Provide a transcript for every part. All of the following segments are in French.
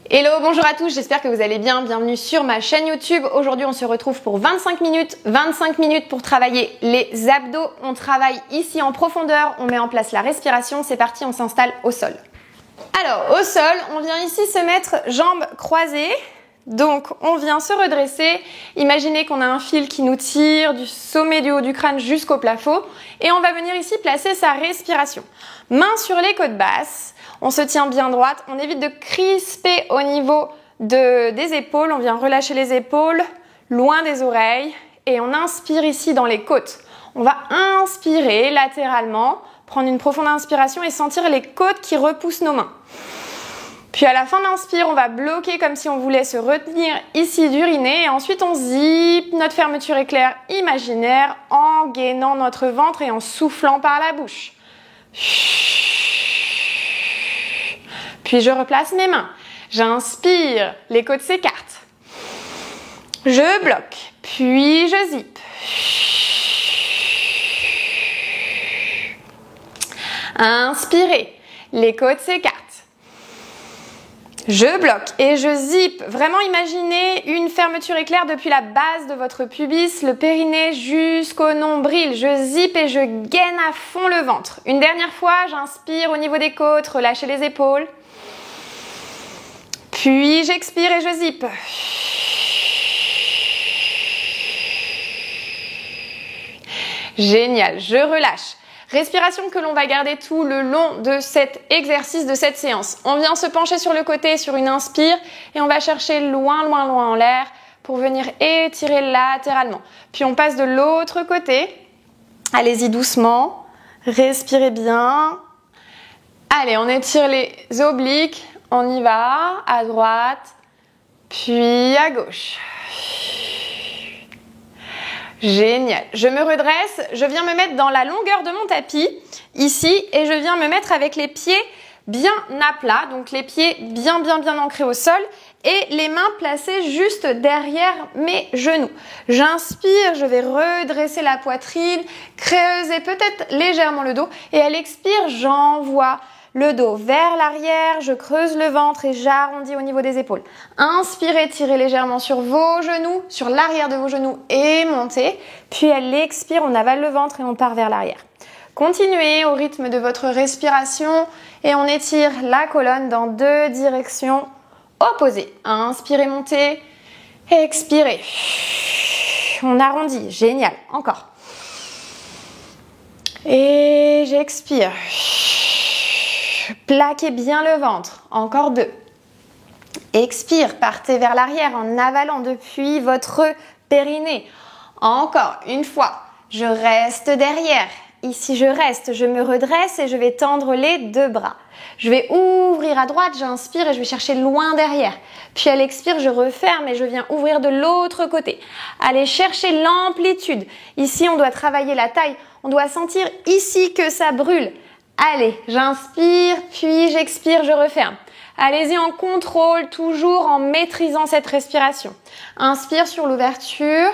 Hello, bonjour à tous, j'espère que vous allez bien, bienvenue sur ma chaîne YouTube. Aujourd'hui on se retrouve pour 25 minutes pour travailler les abdos. On travaille ici en profondeur, on met en place la respiration, c'est parti, on s'installe au sol. Alors au sol, on vient ici se mettre jambes croisées, donc on vient se redresser. Imaginez qu'on a un fil qui nous tire du sommet du haut du crâne jusqu'au plafond et on va venir ici placer sa respiration. Mains sur les côtes basses. On se tient bien droite, on évite de crisper au niveau des épaules, on vient relâcher les épaules, loin des oreilles et on inspire ici dans les côtes. On va inspirer latéralement, prendre une profonde inspiration et sentir les côtes qui repoussent nos mains. Puis à la fin de l'inspire, on va bloquer comme si on voulait se retenir ici d'uriner et ensuite on zippe notre fermeture éclair imaginaire en gainant notre ventre et en soufflant par la bouche. Puis je replace mes mains. J'inspire, les côtes s'écartent. Je bloque, puis je zippe. Inspirez, les côtes s'écartent. Je bloque et je zippe. Vraiment imaginez une fermeture éclair depuis la base de votre pubis, le périnée jusqu'au nombril. Je zippe et je gaine à fond le ventre. Une dernière fois, j'inspire au niveau des côtes, relâchez les épaules. Puis j'expire et je zippe. Génial, je relâche. Respiration que l'on va garder tout le long de cet exercice, de cette séance. On vient se pencher sur le côté sur une inspire et on va chercher loin en l'air pour venir étirer latéralement. Puis on passe de l'autre côté. Allez-y doucement. Respirez bien. Allez, on étire les obliques. On y va, à droite, puis à gauche. Génial. Je me redresse, je viens me mettre dans la longueur de mon tapis, ici, et je viens me mettre avec les pieds bien à plat, donc les pieds bien ancrés au sol, et les mains placées juste derrière mes genoux. J'inspire, je vais redresser la poitrine, creuser peut-être légèrement le dos, et à l'expire, j'envoie le dos vers l'arrière, je creuse le ventre et j'arrondis au niveau des épaules. Inspirez, tirez légèrement sur vos genoux, sur l'arrière de vos genoux et montez. Puis à l'expire, on avale le ventre et on part vers l'arrière. Continuez au rythme de votre respiration et on étire la colonne dans deux directions opposées. Inspirez, montez, expirez. On arrondit, génial, encore. Et j'expire. Plaquez bien le ventre, encore deux. Expire, partez vers l'arrière en avalant depuis votre périnée. Encore une fois, je reste derrière. Ici, je reste, je me redresse et je vais tendre les deux bras. Je vais ouvrir à droite, j'inspire et je vais chercher loin derrière. Puis à l'expire, je referme et je viens ouvrir de l'autre côté. Allez chercher l'amplitude. Ici, on doit travailler la taille. On doit sentir ici que ça brûle. Allez, j'inspire, puis j'expire, je referme. Allez-y en contrôle, toujours en maîtrisant cette respiration. Inspire sur l'ouverture,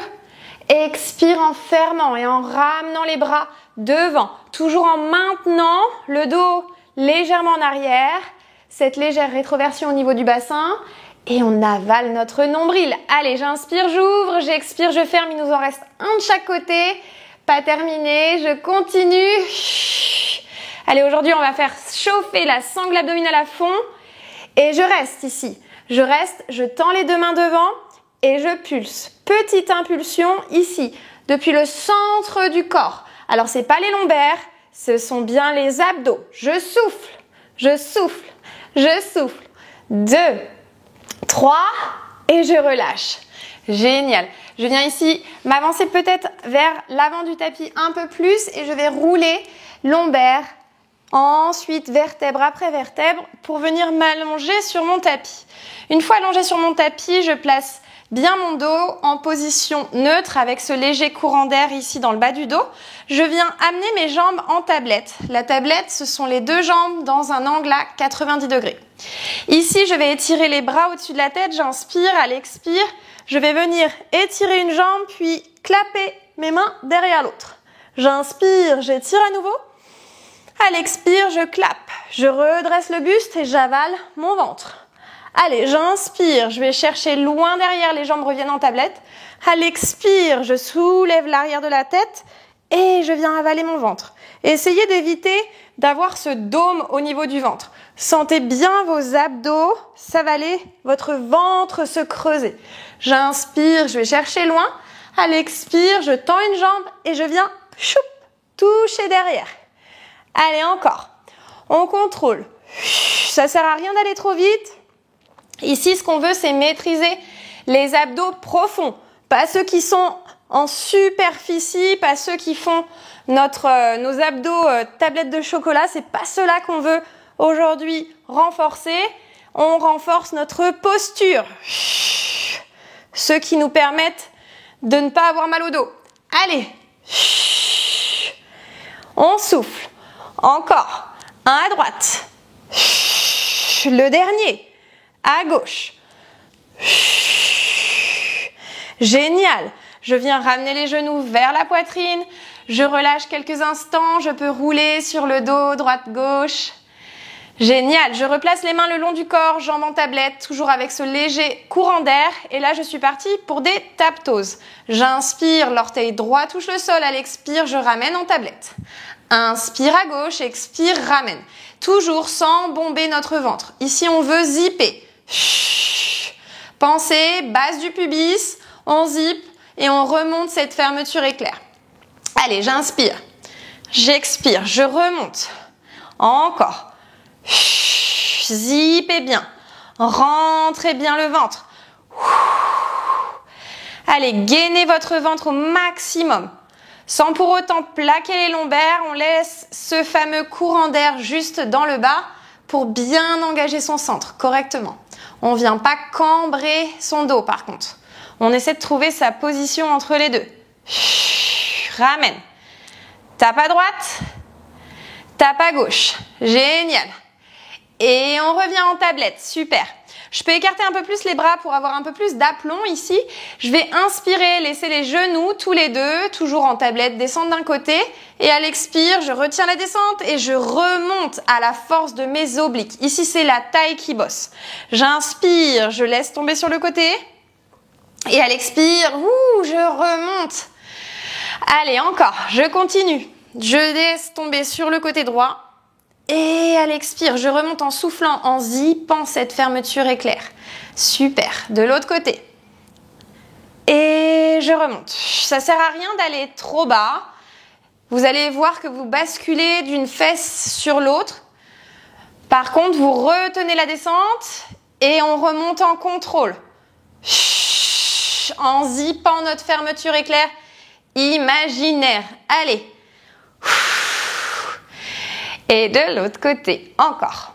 expire en fermant et en ramenant les bras devant. Toujours en maintenant le dos légèrement en arrière, cette légère rétroversion au niveau du bassin et on avale notre nombril. Allez, j'inspire, j'ouvre, j'expire, je ferme, il nous en reste un de chaque côté. Pas terminé, je continue. Allez, aujourd'hui, on va faire chauffer la sangle abdominale à fond et je reste ici. Je reste, je tends les deux mains devant et je pulse. Petite impulsion ici, depuis le centre du corps. Alors, ce n'est pas les lombaires, ce sont bien les abdos. Je souffle, je souffle, je souffle. 2, 3 et je relâche. Génial. Je viens ici m'avancer peut-être vers l'avant du tapis un peu plus et je vais rouler lombaire. Ensuite, vertèbre après vertèbre pour venir m'allonger sur mon tapis. Une fois allongée sur mon tapis, je place bien mon dos en position neutre avec ce léger courant d'air ici dans le bas du dos. Je viens amener mes jambes en tablette. La tablette, ce sont les deux jambes dans un angle à 90 degrés. Ici, je vais étirer les bras au-dessus de la tête. J'inspire, à l'expire, je vais venir étirer une jambe puis clapper mes mains derrière l'autre. J'inspire, j'étire à nouveau. À l'expire, je clappe, je redresse le buste et j'avale mon ventre. Allez, j'inspire, je vais chercher loin derrière, les jambes reviennent en tablette. À l'expire, je soulève l'arrière de la tête et je viens avaler mon ventre. Essayez d'éviter d'avoir ce dôme au niveau du ventre. Sentez bien vos abdos s'avaler, votre ventre se creuser. J'inspire, je vais chercher loin. À l'expire, je tends une jambe et je viens toucher derrière. Allez, encore. On contrôle. Ça sert à rien d'aller trop vite. Ici, ce qu'on veut, c'est maîtriser les abdos profonds. Pas ceux qui sont en superficie, pas ceux qui font nos abdos tablettes de chocolat. C'est pas cela qu'on veut aujourd'hui renforcer. On renforce notre posture. Ceux qui nous permettent de ne pas avoir mal au dos. Allez. On souffle. Encore. Un à droite. Le dernier. À gauche. Génial. Je viens ramener les genoux vers la poitrine. Je relâche quelques instants. Je peux rouler sur le dos, droite-gauche. Génial. Je replace les mains le long du corps, jambes en tablette, toujours avec ce léger courant d'air. Et là, je suis partie pour des tap-toes. J'inspire, l'orteil droit touche le sol. À l'expire, je ramène en tablette. Inspire à gauche, expire, ramène. Toujours sans bomber notre ventre. Ici, on veut zipper. Pensez, base du pubis, on zip et on remonte cette fermeture éclair. Allez, j'inspire. J'expire, je remonte. Encore. Zippez bien. Rentrez bien le ventre. Allez, gainez votre ventre au maximum. Sans pour autant plaquer les lombaires, on laisse ce fameux courant d'air juste dans le bas pour bien engager son centre correctement. On ne vient pas cambrer son dos par contre. On essaie de trouver sa position entre les deux. Ramène. Tape à droite. Tape à gauche. Génial. Et on revient en tablette. Super. Je peux écarter un peu plus les bras pour avoir un peu plus d'aplomb ici. Je vais inspirer, laisser les genoux tous les deux, toujours en tablette, descendre d'un côté. Et à l'expire, je retiens la descente et je remonte à la force de mes obliques. Ici, c'est la taille qui bosse. J'inspire, je laisse tomber sur le côté. Et à l'expire, je remonte. Allez, encore, je continue. Je laisse tomber sur le côté droit. Et à l'expire, je remonte en soufflant, en zippant cette fermeture éclair. Super. De l'autre côté. Et je remonte. Ça sert à rien d'aller trop bas. Vous allez voir que vous basculez d'une fesse sur l'autre. Par contre, vous retenez la descente et on remonte en contrôle. En zippant notre fermeture éclair imaginaire. Allez. Et de l'autre côté, encore.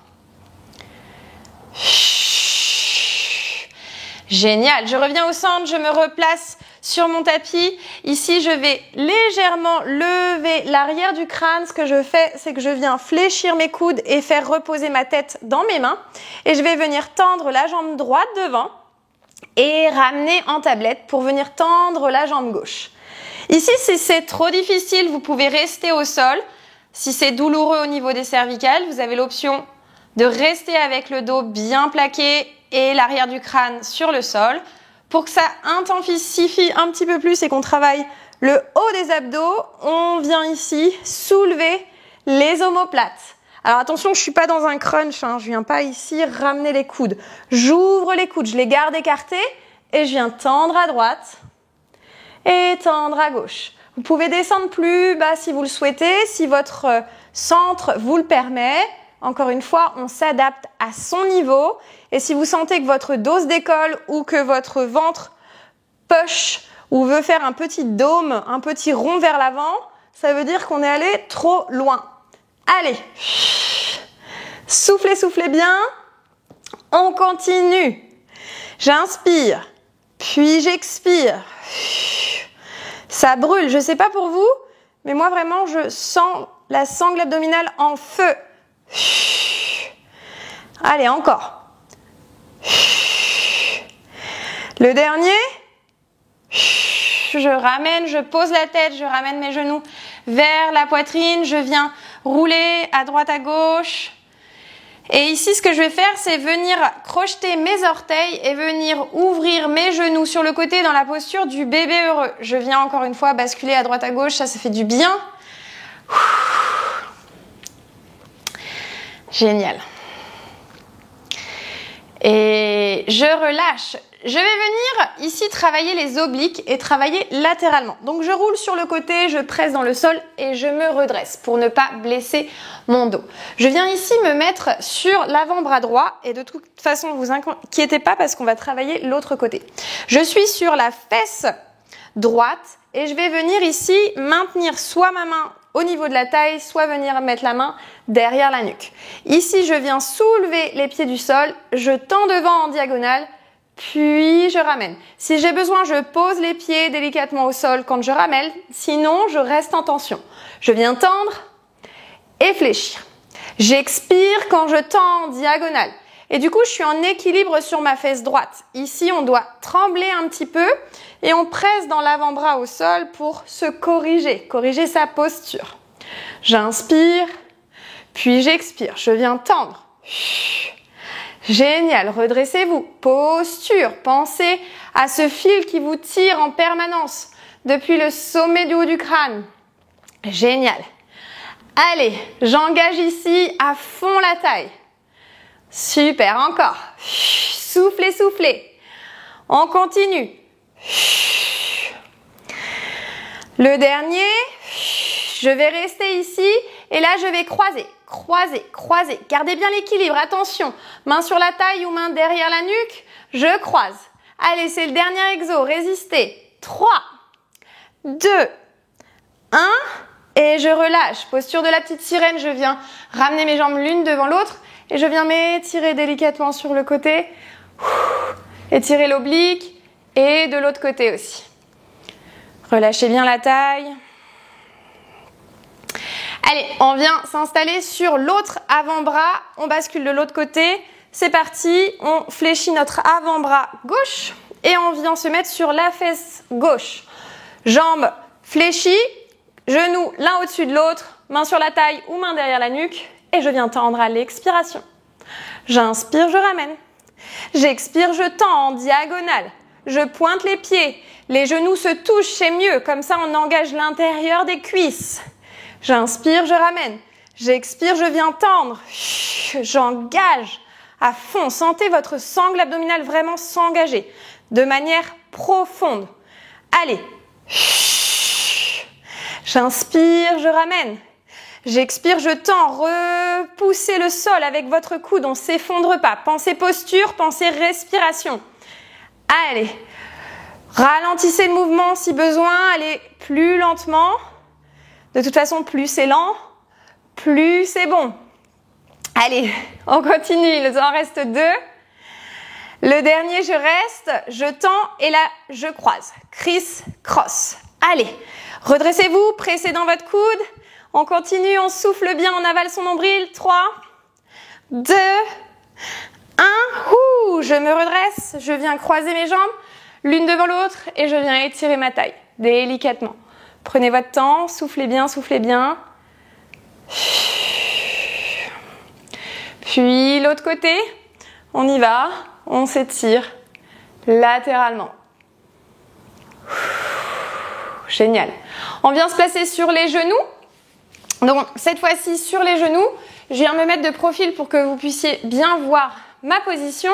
Génial, je reviens au centre, je me replace sur mon tapis. Ici, je vais légèrement lever l'arrière du crâne. Ce que je fais, c'est que je viens fléchir mes coudes et faire reposer ma tête dans mes mains. Et je vais venir tendre la jambe droite devant et ramener en tablette pour venir tendre la jambe gauche. Ici, si c'est trop difficile, vous pouvez rester au sol. Si c'est douloureux au niveau des cervicales, vous avez l'option de rester avec le dos bien plaqué et l'arrière du crâne sur le sol. Pour que ça intensifie un petit peu plus et qu'on travaille le haut des abdos, on vient ici soulever les omoplates. Alors attention, je ne suis pas dans un crunch, je ne viens pas ici ramener les coudes. J'ouvre les coudes, je les garde écartés et je viens tendre à droite et tendre à gauche. Vous pouvez descendre plus bas si vous le souhaitez, si votre centre vous le permet. Encore une fois, on s'adapte à son niveau. Et si vous sentez que votre dos se décolle ou que votre ventre push ou veut faire un petit dôme, un petit rond vers l'avant, ça veut dire qu'on est allé trop loin. Allez, soufflez, soufflez bien. On continue. J'inspire, puis j'expire. Ça brûle, je ne sais pas pour vous, mais moi vraiment je sens la sangle abdominale en feu. Allez, encore. Le dernier. Je ramène, je pose la tête, je ramène mes genoux vers la poitrine, je viens rouler à droite à gauche. Et ici, ce que je vais faire, c'est venir crocheter mes orteils et venir ouvrir mes genoux sur le côté dans la posture du bébé heureux. Je viens encore une fois basculer à droite à gauche, ça fait du bien. Génial. Et je relâche. Je vais venir ici travailler les obliques et travailler latéralement. Donc je roule sur le côté, je presse dans le sol et je me redresse pour ne pas blesser mon dos. Je viens ici me mettre sur l'avant-bras droit et de toute façon, ne vous inquiétez pas parce qu'on va travailler l'autre côté. Je suis sur la fesse droite et je vais venir ici maintenir soit ma main au niveau de la taille, soit venir mettre la main derrière la nuque. Ici, je viens soulever les pieds du sol, je tends devant en diagonale, puis je ramène. Si j'ai besoin, je pose les pieds délicatement au sol quand je ramène, sinon je reste en tension. Je viens tendre et fléchir. J'expire quand je tends en diagonale. Et du coup, je suis en équilibre sur ma fesse droite. Ici, on doit trembler un petit peu et on presse dans l'avant-bras au sol pour se corriger sa posture. J'inspire, puis j'expire. Je viens tendre. Génial, redressez-vous. Posture, pensez à ce fil qui vous tire en permanence depuis le sommet du haut du crâne. Génial. Allez, j'engage ici à fond la taille. Super, encore. Soufflez, soufflez. On continue. Le dernier, je vais rester ici et là je vais croiser, croiser, croiser. Gardez bien l'équilibre, attention. Main sur la taille ou main derrière la nuque, je croise. Allez, c'est le dernier exo, résistez. 3, 2, 1 et je relâche. Posture de la petite sirène, je viens ramener mes jambes l'une devant l'autre et je viens m'étirer délicatement sur le côté. Étirer l'oblique et de l'autre côté aussi. Relâchez bien la taille. Allez, on vient s'installer sur l'autre avant-bras. On bascule de l'autre côté. C'est parti. On fléchit notre avant-bras gauche et on vient se mettre sur la fesse gauche. Jambes fléchies, genoux l'un au-dessus de l'autre, main sur la taille ou main derrière la nuque. Et je viens tendre à l'expiration. J'inspire, je ramène. J'expire, je tends en diagonale. Je pointe les pieds. Les genoux se touchent, c'est mieux. Comme ça, on engage l'intérieur des cuisses. J'inspire, je ramène. J'expire, je viens tendre. J'engage à fond. Sentez votre sangle abdominale vraiment s'engager de manière profonde. Allez. J'inspire, je ramène. J'expire, je tends. Repoussez le sol avec votre coude, on ne s'effondre pas. Pensez posture, pensez respiration. Allez. Ralentissez le mouvement si besoin, allez plus lentement. De toute façon, plus c'est lent, plus c'est bon. Allez, on continue, il en reste 2. Le dernier, je reste, je tends et là, je croise. Criss, cross. Allez, redressez-vous, pressez dans votre coude. On continue, on souffle bien, on avale son nombril. 3, 2, 1. Je me redresse, je viens croiser mes jambes l'une devant l'autre et je viens étirer ma taille délicatement. Prenez votre temps, soufflez bien, soufflez bien. Puis l'autre côté, on y va, on s'étire latéralement. Génial. On vient se placer sur les genoux. Donc cette fois-ci sur les genoux, je viens me mettre de profil pour que vous puissiez bien voir ma position.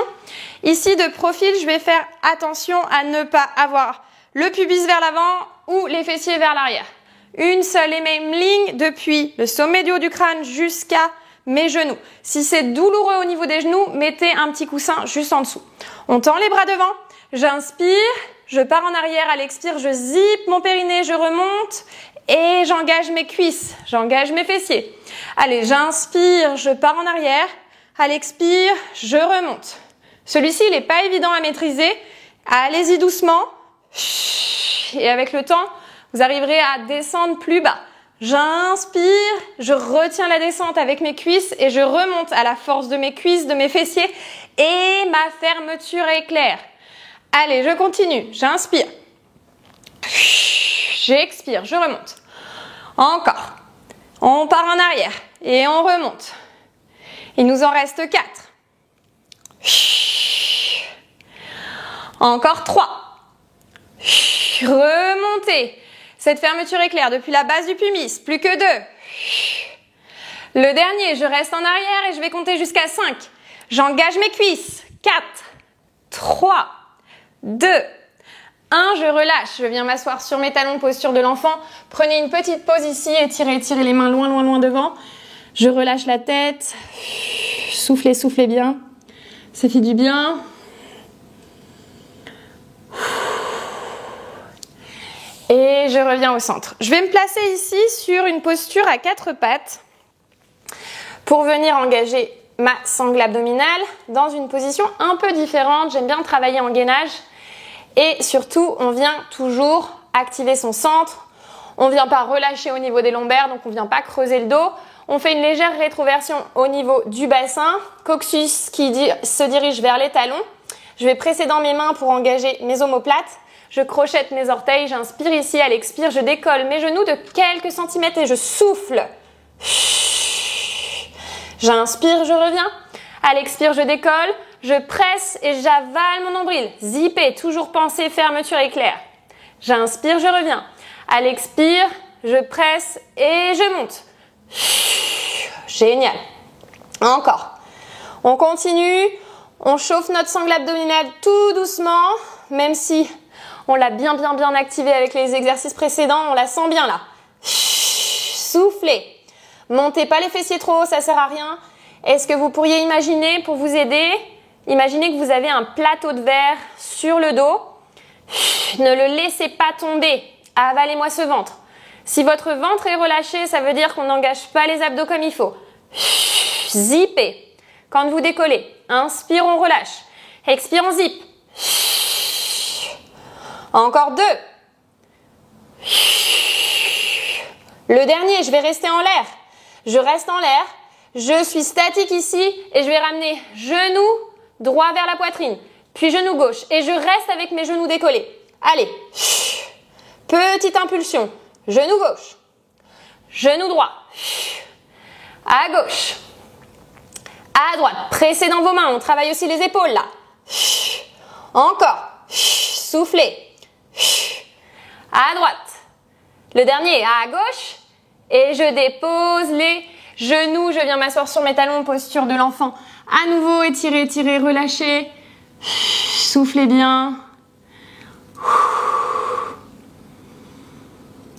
Ici de profil, je vais faire attention à ne pas avoir le pubis vers l'avant ou les fessiers vers l'arrière. Une seule et même ligne depuis le sommet du haut du crâne jusqu'à mes genoux. Si c'est douloureux au niveau des genoux, mettez un petit coussin juste en dessous. On tend les bras devant, j'inspire, je pars en arrière, à l'expire, je zippe mon périnée, je remonte et j'engage mes cuisses, j'engage mes fessiers. Allez, j'inspire, je pars en arrière, à l'expire, je remonte. Celui-ci, il n'est pas évident à maîtriser, allez-y doucement et avec le temps, vous arriverez à descendre plus bas. J'inspire, je retiens la descente avec mes cuisses et je remonte à la force de mes cuisses, de mes fessiers et ma fermeture est claire. Allez, je continue. J'inspire. J'expire, je remonte. Encore. On part en arrière et on remonte. Il nous en reste 4. Encore 3. Remontez. Cette fermeture éclair depuis la base du pumice. Plus que 2. Le dernier, je reste en arrière et je vais compter jusqu'à 5. J'engage mes cuisses. 4, 3, 2, 1. Je relâche. Je viens m'asseoir sur mes talons, posture de l'enfant. Prenez une petite pause ici. Étirez les mains loin, loin, loin devant. Je relâche la tête. Soufflez, soufflez bien. Ça fait du bien. Et je reviens au centre. Je vais me placer ici sur une posture à 4 pattes pour venir engager ma sangle abdominale dans une position un peu différente. J'aime bien travailler en gainage. Et surtout, on vient toujours activer son centre. On ne vient pas relâcher au niveau des lombaires, donc on ne vient pas creuser le dos. On fait une légère rétroversion au niveau du bassin. Coccyx qui se dirige vers les talons. Je vais presser dans mes mains pour engager mes omoplates. Je crochette mes orteils, j'inspire ici, à l'expire, je décolle mes genoux de quelques centimètres et je souffle. J'inspire, je reviens. À l'expire, je décolle, je presse et j'avale mon nombril. Zippé, toujours penser fermeture éclair. J'inspire, je reviens. À l'expire, je presse et je monte. Génial. Encore. On continue. On chauffe notre sangle abdominale tout doucement, même si on l'a bien activé avec les exercices précédents. On la sent bien là. Soufflez. Montez pas les fessiers trop haut, ça sert à rien. Est-ce que vous pourriez imaginer, pour vous aider, imaginez que vous avez un plateau de verre sur le dos. Ne le laissez pas tomber. Avalez-moi ce ventre. Si votre ventre est relâché, ça veut dire qu'on n'engage pas les abdos comme il faut. Zippez. Quand vous décollez, inspire, on relâche. Expire, on zip. Encore 2. Le dernier, je vais rester en l'air. Je reste en l'air. Je suis statique ici et je vais ramener genou droit vers la poitrine. Puis genou gauche. Et je reste avec mes genoux décollés. Allez. Petite impulsion. Genou gauche. Genou droit. À gauche. À droite. Pressez dans vos mains. On travaille aussi les épaules là. Encore. Soufflez. À droite. Le dernier à gauche. Et je dépose les genoux. Je viens m'asseoir sur mes talons. Posture de l'enfant. À nouveau, étirez, étirez, relâchez. Soufflez bien.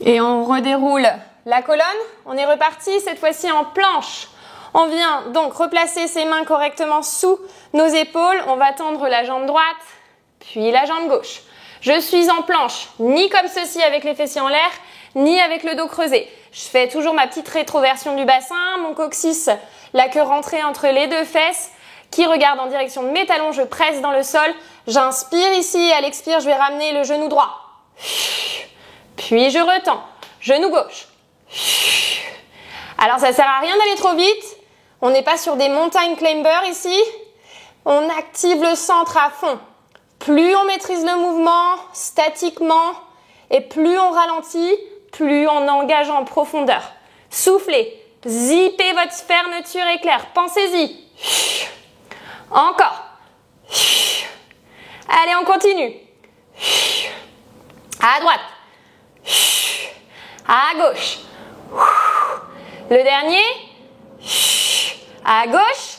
Et on redéroule la colonne. On est reparti cette fois-ci en planche. On vient donc replacer ses mains correctement sous nos épaules. On va tendre la jambe droite, puis la jambe gauche. Je suis en planche, ni comme ceci avec les fessiers en l'air, ni avec le dos creusé. Je fais toujours ma petite rétroversion du bassin, mon coccyx, la queue rentrée entre les deux fesses, qui regarde en direction de mes talons. Je presse dans le sol. J'inspire ici, à l'expire, je vais ramener le genou droit. Puis je retends. Genou gauche. Alors ça sert à rien d'aller trop vite. On n'est pas sur des mountain climbers ici. On active le centre à fond. Plus on maîtrise le mouvement statiquement et plus on ralentit, plus on engage en profondeur. Soufflez. Zippez votre fermeture éclair. Pensez-y. Encore. Allez, on continue. À droite. À gauche. Le dernier. À gauche.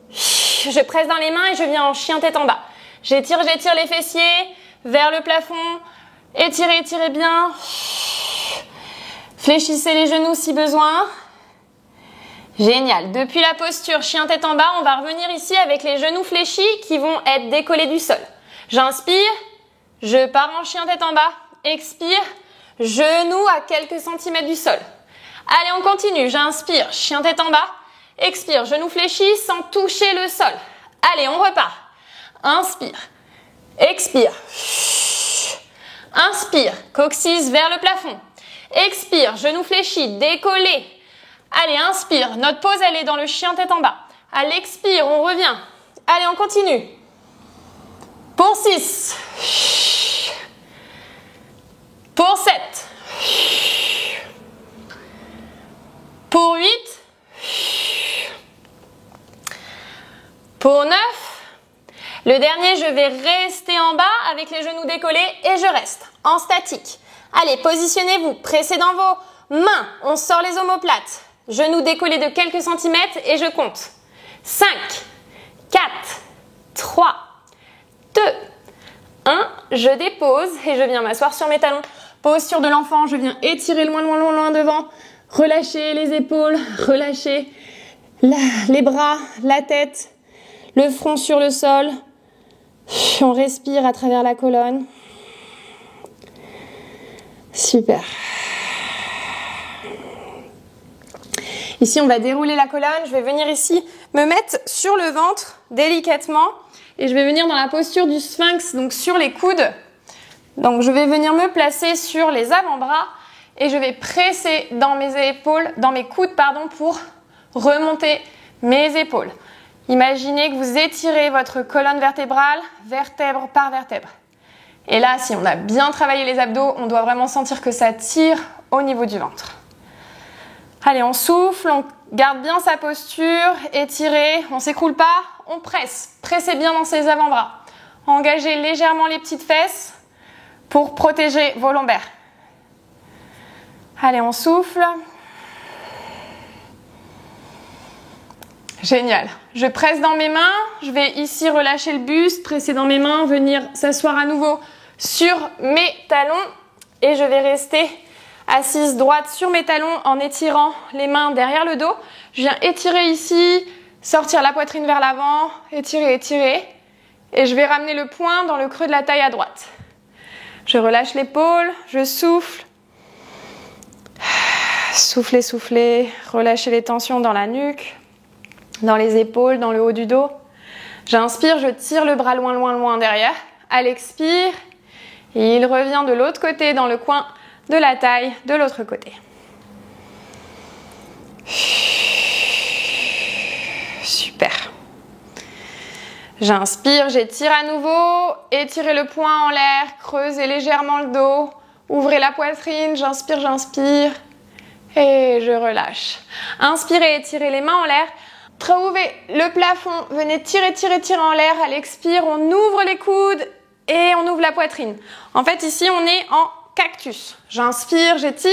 Je presse dans les mains et je viens en chien tête en bas. J'étire les fessiers vers le plafond. Étirez, étirez bien. Fléchissez les genoux si besoin. Génial. Depuis la posture chien tête en bas, on va revenir ici avec les genoux fléchis qui vont être décollés du sol. J'inspire, je pars en chien tête en bas. Expire, genou à quelques centimètres du sol. Allez, on continue. J'inspire, chien tête en bas. Expire, genou fléchi sans toucher le sol. Allez, on repart. Inspire, expire. Inspire, coccyx vers le plafond. Expire, genou fléchi, décollé. Allez, inspire. Notre pause, elle est dans le chien tête en bas. À l'expire, on revient. Allez, on continue. Pour 6. Pour 7. Pour 8. Pour 9. Le dernier, je vais rester en bas avec les genoux décollés et je reste en statique. Allez, positionnez-vous, pressez dans vos mains. On sort les omoplates. Genoux décollés de quelques centimètres et je compte. 5, 4, 3, 2, 1. Je dépose et je viens m'asseoir sur mes talons. Posture de l'enfant, je viens étirer loin, loin, loin, loin devant. Relâchez les épaules, relâchez les bras, la tête, le front sur le sol. On respire à travers la colonne. Super. Ici, on va dérouler la colonne. Je vais venir ici me mettre sur le ventre délicatement et je vais venir dans la posture du sphinx, donc sur les coudes. Donc, je vais venir me placer sur les avant-bras et je vais presser dans mes épaules, dans mes coudes, pardon, pour remonter mes épaules. Imaginez que vous étirez votre colonne vertébrale, vertèbre par vertèbre. Et là, si on a bien travaillé les abdos, on doit vraiment sentir que ça tire au niveau du ventre. Allez, on souffle, on garde bien sa posture, étirez, on ne s'écroule pas, on presse. Pressez bien dans ses avant-bras. Engagez légèrement les petites fesses pour protéger vos lombaires. Allez, on souffle. Génial. Je presse dans mes mains, je vais ici relâcher le buste, presser dans mes mains, venir s'asseoir à nouveau sur mes talons et je vais rester assise droite sur mes talons en étirant les mains derrière le dos. Je viens étirer ici, sortir la poitrine vers l'avant, étirer, étirer et je vais ramener le poing dans le creux de la taille à droite. Je relâche l'épaule, je souffle. Soufflez, soufflez, relâchez les tensions dans la nuque, dans les épaules, dans le haut du dos. J'inspire, je tire le bras loin, loin, loin derrière. À l'expire, et il revient de l'autre côté, dans le coin de la taille, de l'autre côté. Super. J'inspire, j'étire à nouveau, étirez le poing en l'air, creusez légèrement le dos, ouvrez la poitrine, j'inspire, j'inspire, et je relâche. Inspirez, étirez les mains en l'air. Trouvez le plafond, venez tirer, tirer, tirer en l'air. À l'expire, on ouvre les coudes et on ouvre la poitrine. En fait, ici, on est en cactus. J'inspire, j'étire.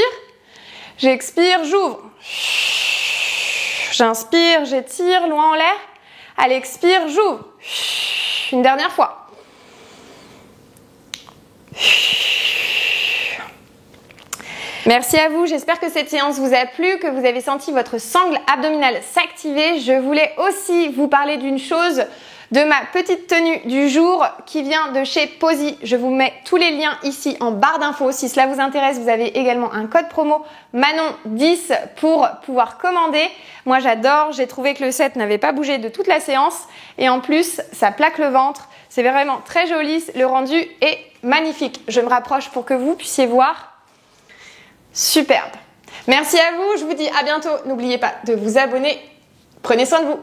J'expire, j'ouvre. J'inspire, j'étire, loin en l'air. À l'expire, j'ouvre. Une dernière fois. Merci à vous, j'espère que cette séance vous a plu, que vous avez senti votre sangle abdominale s'activer. Je voulais aussi vous parler d'une chose, de ma petite tenue du jour qui vient de chez Posy. Je vous mets tous les liens ici en barre d'infos. Si cela vous intéresse, vous avez également un code promo Manon10 pour pouvoir commander. Moi j'adore, j'ai trouvé que le set n'avait pas bougé de toute la séance et en plus ça plaque le ventre. C'est vraiment très joli, le rendu est magnifique. Je me rapproche pour que vous puissiez voir. Superbe. Merci à vous, je vous dis à bientôt. N'oubliez pas de vous abonner. Prenez soin de vous.